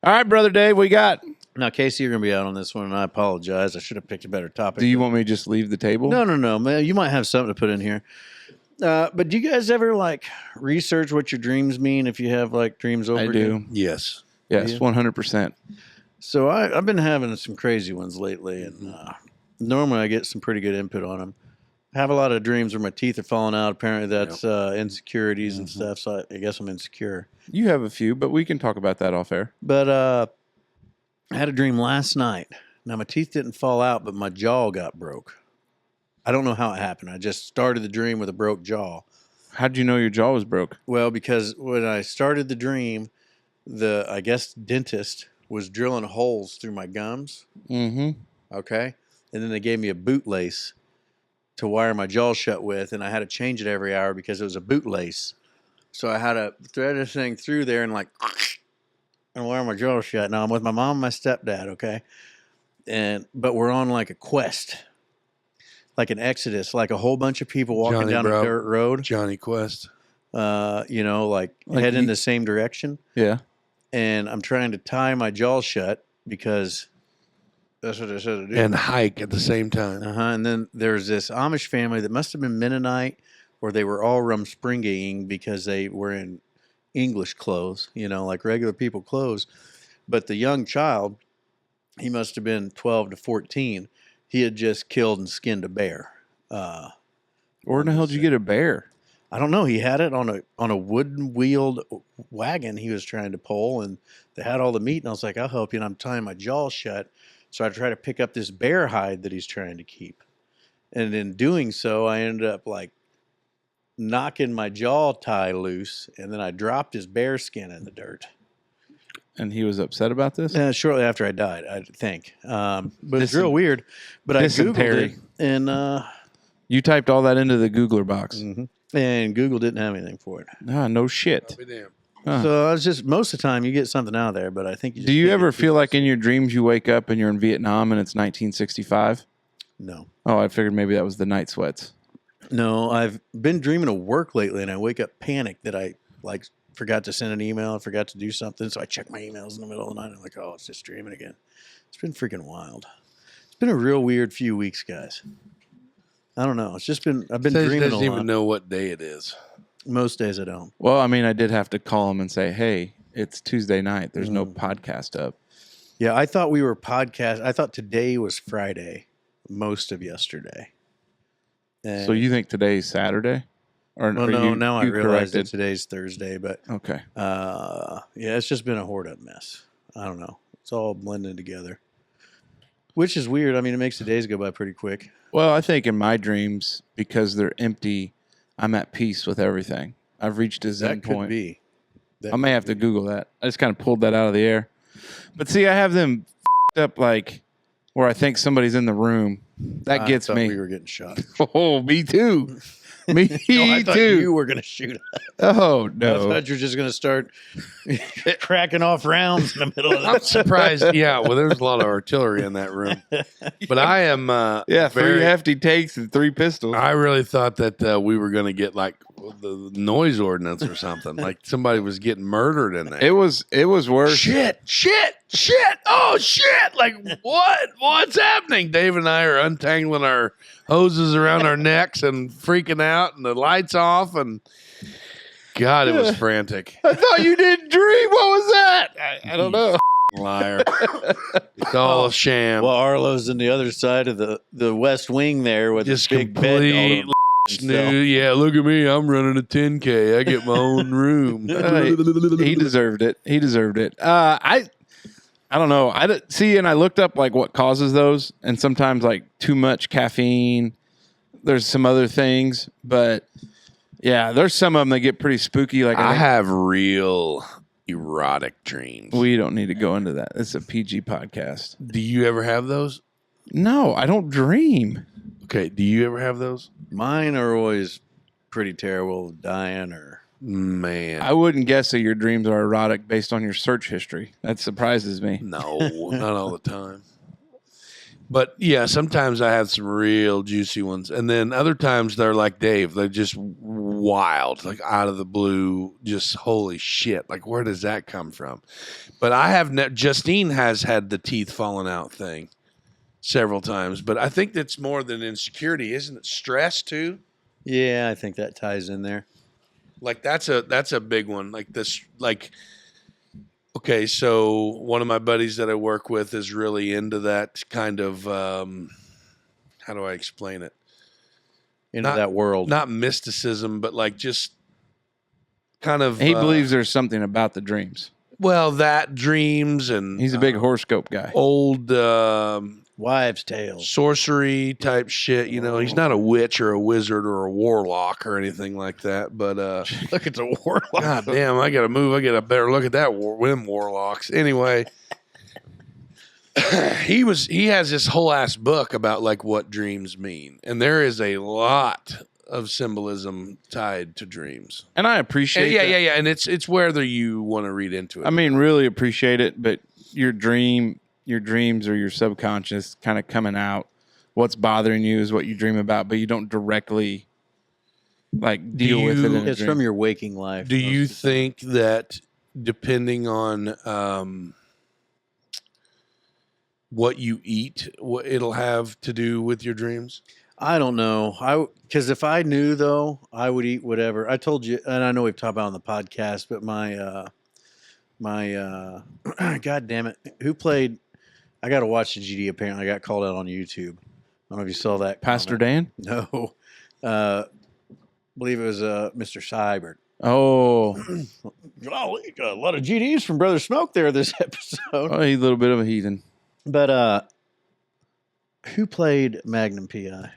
All right, Brother Dave, we got. Now, Casey, you're going to be out on this one, and I apologize. I should have picked a better topic. Do you want me to just leave the table? No, man. You might have something to put in here. But do you guys ever research what your dreams mean if you have dreams over? I do. Yes. Yes, 100%. So I've been having some crazy ones lately, and normally I get some pretty good input on them. I have a lot of dreams where my teeth are falling out. Apparently, that's insecurities and stuff. So I guess I'm insecure. You have a few, but we can talk about that off air. But I had a dream last night. Now, my teeth didn't fall out, but my jaw got broke. I don't know how it happened. I just started the dream with a broke jaw. How'd you know your jaw was broke? Well, because when I started the dream, I guess, dentist was drilling holes through my gums. Mm-hmm. Okay. And then they gave me a bootlace to wire my jaw shut with, and I had to change it every hour because it was a bootlace. So I had to thread this thing through there and wire my jaw shut. Now I'm with my mom and my stepdad, okay? But we're on a quest, like an exodus, like a whole bunch of people walking down a dirt road. Johnny Quest. Heading in the same direction. Yeah. And I'm trying to tie my jaw shut because that's what I said to do. And hike at the same time. And then there's this Amish family that must have been Mennonite, or they were all Rumspringa-ing because they were in English clothes, like regular people clothes. But the young child, he must have been 12 to 14. He had just killed and skinned a bear. Where in the hell did you get a bear? I don't know. He had it on a wooden wheeled wagon he was trying to pull, and they had all the meat. And I was like, I'll help you. And I'm tying my jaw shut. So I try to pick up this bear hide that he's trying to keep. And in doing so, I ended up knocking my jaw tie loose, and then I dropped his bear skin in the dirt. And he was upset about this? Shortly after I died, I think. But it's real weird. But I Googled it, and you typed all that into the Googler box. Mm-hmm. And Google didn't have anything for it. Ah, no shit. I'll be damned. Huh. So I was just, most of the time you get something out there, but I think you just Do you can't ever get feel like in your dreams you wake up and you're in Vietnam and it's 1965? No. Oh, I figured maybe that was the night sweats. No, I've been dreaming of work lately, and I wake up panicked that I forgot to send an email, I forgot to do something, so I check my emails in the middle of the night. I'm like, oh, it's just dreaming again. It's been freaking wild. It's been a real weird few weeks, guys. I don't know. It's just been, I've been dreaming a lot. Doesn't even know what day it is. Most days I don't. Well, I mean, I did have to call him and say, hey, it's Tuesday night. There's no podcast up. Yeah, I thought we were podcast. I thought today was Friday, most of yesterday. And So you think today's Saturday? Or well, are no, now I you realize that corrected? today's Thursday, but Okay. yeah, it's just been a hoard up mess. I don't know. It's all blending together, which is weird. I mean, it makes the days go by pretty quick. Well, I think in my dreams, because they're empty, I'm at peace with everything. I've reached a zen That could point. be. That I may could have to be. Google that. I just kind of pulled that out of the air. But see, I have them up where I think somebody's in the room. That I gets thought me. We were getting shot. Oh, me too. Me No, I thought too. you were going to shoot. Oh, I no. thought you were just going to start cracking off rounds in the middle of I'm the surprised. Yeah, well, there's a lot of artillery in that room. But I am Yeah, 3 very, hefty takes and 3 pistols. I really thought that we were going to get the noise ordinance or something. Like somebody was getting murdered in there. It was worse. Shit. Oh, shit. Like, what? What's happening? Dave and I are untangling our hoses around our necks and freaking out, and the lights off. And God, it was frantic. I thought you didn't dream. What was that? I don't know. Liar. It's all a sham. Well, Arlo's in the other side of the West Wing there with Just a big bed. all complete to snoo. Yeah, look at me. I'm running a 10K. I get my own room. He deserved it. He deserved it. I don't know. See, and I looked up what causes those, and sometimes too much caffeine. There's some other things, but yeah, there's some of them that get pretty spooky. I have real erotic dreams. We don't need to go into that. It's a PG podcast. Do you ever have those? No, I don't dream. Okay. Do you ever have those? Mine are always pretty terrible, dying or. Man. I wouldn't guess that your dreams are erotic based on your search history. That surprises me. No, not all the time. But yeah, sometimes I have some real juicy ones, and then other times they're like Dave. They're just wild, like out of the blue. Just holy shit! Like where does that come from? But I have Justine has had the teeth falling out thing several times, but I think that's more than insecurity, isn't it? Stress too. Yeah, I think that ties in there. Like that's a big one. Like this, like. Okay, so one of my buddies that I work with is really into that kind of, how do I explain it? Into that world. Not mysticism, but like just kind of. He believes there's something about the dreams. Well, that dreams and. He's a big horoscope guy. Old Wives' tales. sorcery type shit. You know, he's not a witch or a wizard or a warlock or anything like that. But Look at the warlock. God damn, I got to move. I got a better look at that. Them warlocks. Anyway, he has this whole ass book about like what dreams mean, and there is a lot of symbolism tied to dreams. And I appreciate Yeah, that. yeah. And it's whether you want to read into it. I mean, really appreciate it, but your dreams or your subconscious kind of coming out. What's bothering you is what you dream about, but you don't directly like deal with it in a It's dream. from your waking life. Do most you of the time. think that depending on what you eat, what it'll have to do with your dreams? I don't know. Because if I knew though, I would eat whatever. I told you, and I know we've talked about it on the podcast, but my God damn it, who played? I got to watch the GD. Apparently, I got called out on YouTube. I don't know if you saw that. Pastor comment. Dan? No, believe it was Mr. Seibert. Oh, Golly, got a lot of GDs from Brother Smoke there this episode. oh, he's a little bit of a heathen. But who played Magnum PI?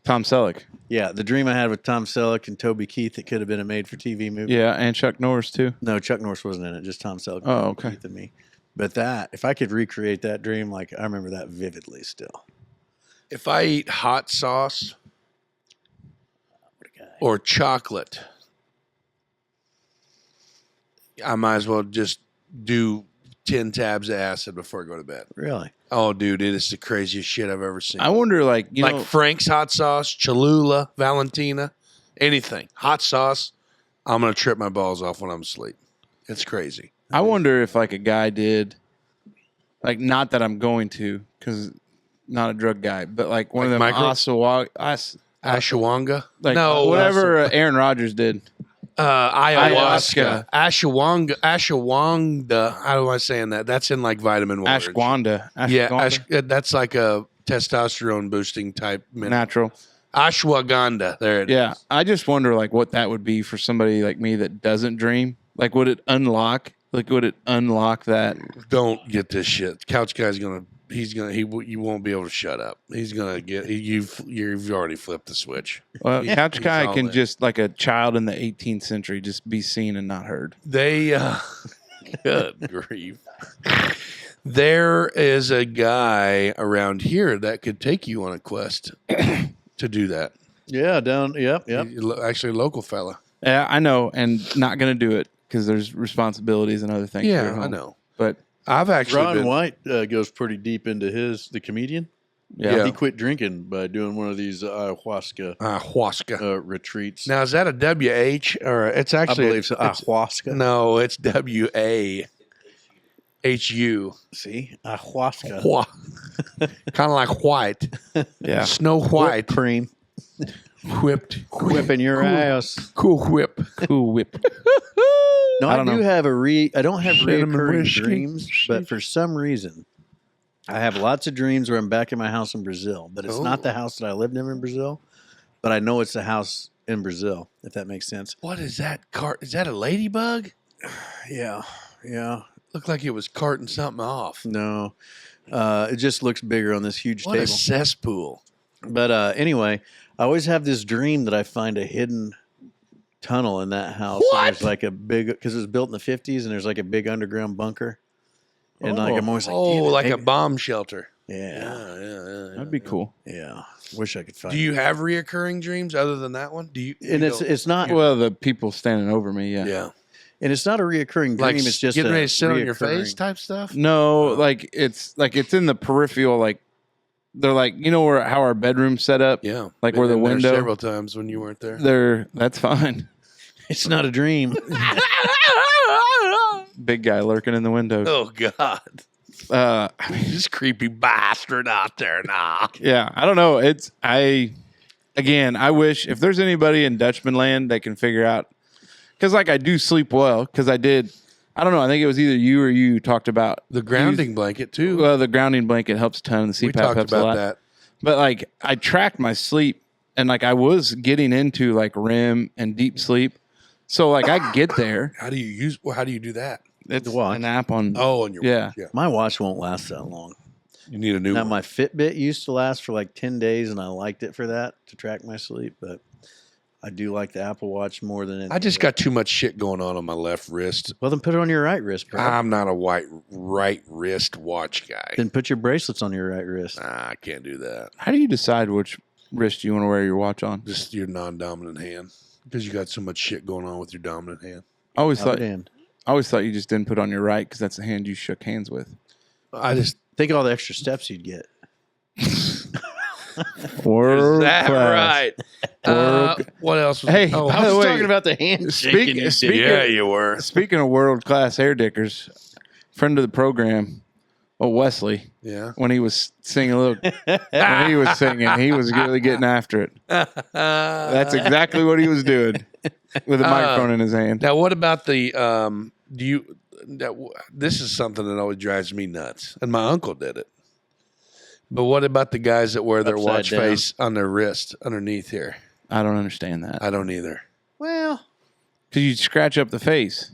Tom Selleck. Yeah, the dream I had with Tom Selleck and Toby Keith that could have been a made-for-TV movie. Yeah, and Chuck Norris too. No, Chuck Norris wasn't in it. Just Tom Selleck. Oh, okay. Keith and me. But that, if I could recreate that dream, like I remember that vividly still. If I eat hot sauce What a guy. or chocolate, I might as well just do 10 tabs of acid before I go to bed. Really? Oh, dude, it is the craziest shit I've ever seen. I wonder, like, you like know, Frank's hot sauce, Cholula, Valentina, anything. Hot sauce, I'm going to trip my balls off when I'm asleep. It's crazy. I wonder if like a guy did, like, not that I'm going to, because not a drug guy, but like one Like of them micro- Ashwanga? like no, whatever Aaron Rodgers did. ayahuasca. Ashwanga. How am I saying that? That's in like vitamin water. Ashwagandha. Yeah, that's like a testosterone boosting type mineral. Natural. Ashwagandha. There it is. Yeah, I just wonder like what that would be for somebody like me that doesn't dream. Like, would it unlock? Like, would it unlock that? Don't get this shit. Couch guy's gonna. You won't be able to shut up. He's gonna get. You've already flipped the switch. Well, Couch He's Guy all can in. just like a child in the 18th century just be seen and not heard. They. Good grief. There is a guy around here that could take you on a quest to do that. Yeah, down. Yep. Actually, a local fella. Yeah, I know, and not gonna do it because there's responsibilities and other things. here at Yeah, I home. know. But I've actually Ron been. White goes pretty deep into the comedian. yeah, He quit drinking by doing one of these ayahuasca Ayahuasca. retreats. Now, is that a WH or it's I actually? believe so. Ayahuasca. No, it's WAHU. See, ayahuasca. Kind of like white. yeah. Snow White. Whipped cream. Whipped. Whipping your Cool. ass. Cool whip. Cool Whip. No, I I, don't do know. have I don't have Cinnamon reoccurring whiskey. dreams, but for some reason, I have lots of dreams where I'm back in my house in Brazil. But it's not Oh. the house that I lived in Brazil, but I know it's the house in Brazil, if that makes sense. What is that cart? Is that a ladybug? Yeah, yeah. Looked like it was carting something off. No, it just looks bigger on this huge What table. a cesspool. But anyway, I always have this dream that I find a hidden tunnel in that house. And What? there's like a big, because it was built in the 50s, and there's like a big underground bunker. And like I'm always like, Oh, damn it, like a maybe- bomb shelter. yeah, Yeah. That'd be cool. yeah. Wish I could find. Do you have reoccurring dreams other than that one? Do you? And you it's not Well, the people standing over me. Yeah. yeah. and it's not a reoccurring dream. Like it's just getting a ready to sit on your reoccurring- face type stuff. No, like it's in the peripheral, like they're like, you know where how our bedroom's set up? Yeah. Like Been where the in there window. several times when you weren't there. That's fine. It's not a dream. Big guy lurking in the windows. Oh God. This creepy bastard out there now. Yeah, I don't know. I wish if there's anybody in Dutchman land that can figure out, because like I do sleep well, because I don't know, I think it was either you or you talked about The grounding blanket too. Well, the grounding blanket helps a ton. The CPAP we talked helps a lot. about that. But like I tracked my sleep, and like I was getting into like REM and deep sleep. So like I get there. How do you do that? It's watch. an app on. Oh, on your Yeah. watch. Yeah. My watch won't last that long. You need a new Now, one. my Fitbit used to last for like 10 days, and I liked it for that to track my sleep. But I do like the Apple Watch more than I just got too much shit going on my left wrist. Well, then put it on your right wrist, bro. I'm not a right wrist watch guy. Then put your bracelets on your right wrist. Nah, I can't do that. How do you decide which wrist you want to wear your watch on? Just your non-dominant hand, because you got so much shit going on with your dominant hand. I always thought Hand. you just didn't put on your right because that's the hand you shook hands with. I just Think of all the extra steps you'd get. World that class. right. What else? Was Hey, oh, by I the was way, talking about the handshake. speak- you were. Speaking of world class hair dickers, friend of the program, Wesley, Yeah. when he was singing he was really getting after it. That's exactly what he was doing with a microphone in his hand. Now, what about the? This is something that always drives me nuts, and my uncle did it. But what about the guys that wear their Upside watch down. face on their wrist underneath here? I don't understand that. I don't either. Well, Because you scratch up the face.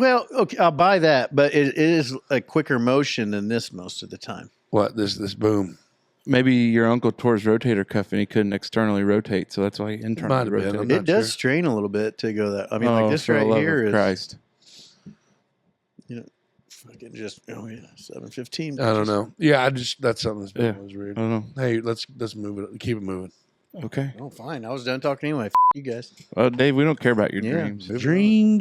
okay, I'll buy that, but it is a quicker motion than this most of the time. What this boom? Maybe your uncle tore his rotator cuff and he couldn't externally rotate, so that's why he Might internally have been. rotated. I'm not It does sure. strain a little bit to go that. I mean, like this for the right love here of is Christ. fucking just 7:15. I don't know. Yeah, that's something that's Yeah. that was weird. I don't know. Hey, let's move it. Keep it moving. Okay. Oh, fine. I was done talking anyway. You guys. Well, Dave, we don't care about your Yeah. dreams. Dream.